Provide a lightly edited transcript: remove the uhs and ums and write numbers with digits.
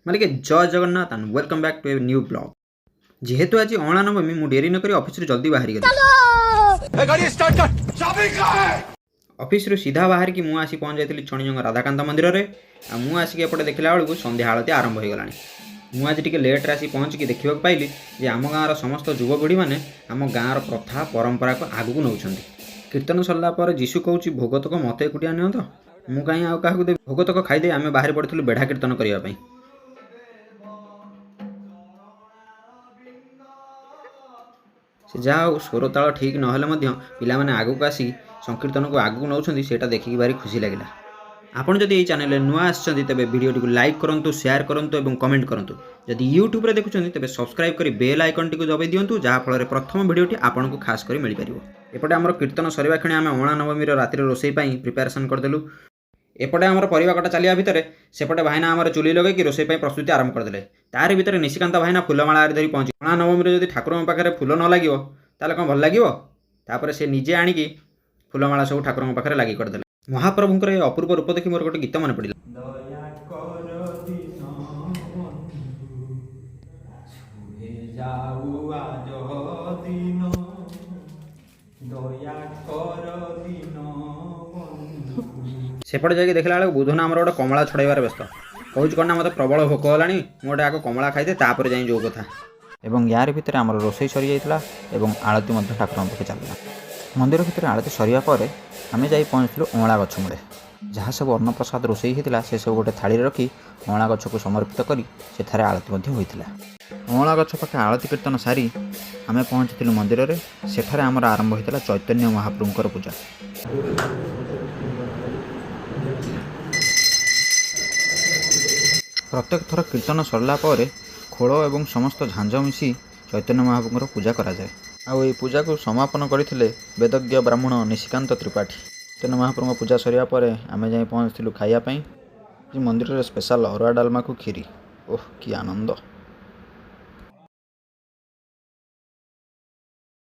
मालिक जय Jagannath and welcome back to a new blog. जेहेतु आज अणा नवमी मु डेरी नक ऑफिस जल्दी बाहरी गली ऑफिस सीधा बाहर की मुझे पहुँच जाती छणीजंग राधाकांत मंदिर में मुझे आसिक एपटे देखला बेलू संध्या आलती आरंभ हो गला। मुझे टिके लेट्रे आसी पहुँचिक देखा पाइली जे आम गाँव समस्त युवपीढ़ी मैंने आम गाँव प्रथा परंपरा को आगू नौ कीर्तन सरला जीशु कहूँ भोगतक मत एकुटिया नि तो मु कहीं आउ क्या देवी भोगतक खाईदे आम बाहर पड़ू बेढ़ा कीर्तन करने से जहाँ स्वर ताल ठीक ना पिला आगू आसी संकीर्तन को आगू नौ देखिक भारी खुशी लगे। आपन जदि ये चैनल नुआ आछंती तेबे वीडियो को लाइक करंतु शेयर करंतु एवं कमेंट करंतु। जदि यूट्यूब रे देखुछंती तेबे सब्सक्राइब करी बेल आइकन टी को दबाई दियंतु जहाँ फल प्रथम वीडियोटी आपन को खास करी मिल पारिबो। एपटे हमर कीर्तन सरीबा खणी आमे अणा नवमी राति रोसई पई प्रिपरेशन करदेलु। एपटे आमर परिवा कटा चलिया भितर सेपटे भाईना आमर चुली लगे कि रोसई पई प्रस्तुति आरंभ करदेले। तारि भितर निशिकांत भाईना फुलमाला धरी पहुंची अणा नवमी जदि ठाकुर पाखे फुल न लागिवो ताले कोन भल लागिवो। तापर से निजे आनिकी फुलमाला सब ठाकुर पाखे लागी करदेले। महाप्रभुंकर अपूर्व रूप देखी मोर गोटे गीत मन पड़ा सेपटे जाकि देखला बेलू बुधना आमर गोटे कमला छड़ाइबार व्यस्त कहूँ कौन मत प्रबल भोक होलानी मोटे आग कमला खाईदे तापर जाए जो कथा एवं यार भितर आमर रोसई सरी जाइतिला एवं आलती मध्य ठाकुर पाखे चलला। मंदिर भितर आलती सरिया पर आमे जाई पहुँचलु अँला गछ मूले जहाँ सब अन्नप्रसाद रोसई होता से सब गोटे थाली रखी अँला गछ को समर्पित करी सेठारे आलती होता। अँला गछ पाखे आलती कीर्तन सारी आमे पहुँचलु मंदिर में सेठारे आमर आरंभ होता चैतन्य महाप्रभुंकर पूजा। प्रत्येक थर कीर्तन सरला पर खोल एवं समस्त झांझ मिसी चैतन्य महाप्रभुंकर पूजा करा जाए। आउ ये पूजा को समापन करथिले वेदज्ञ ब्राह्मण निशिकांत त्रिपाठी। चैतन्य महाप्रभु पूजा सरिया पर आमे जाई पहुँचलु खाइया पई। मंदिर रे स्पेशल अरुआ डालमा को खीरी। ओह कि आनंद।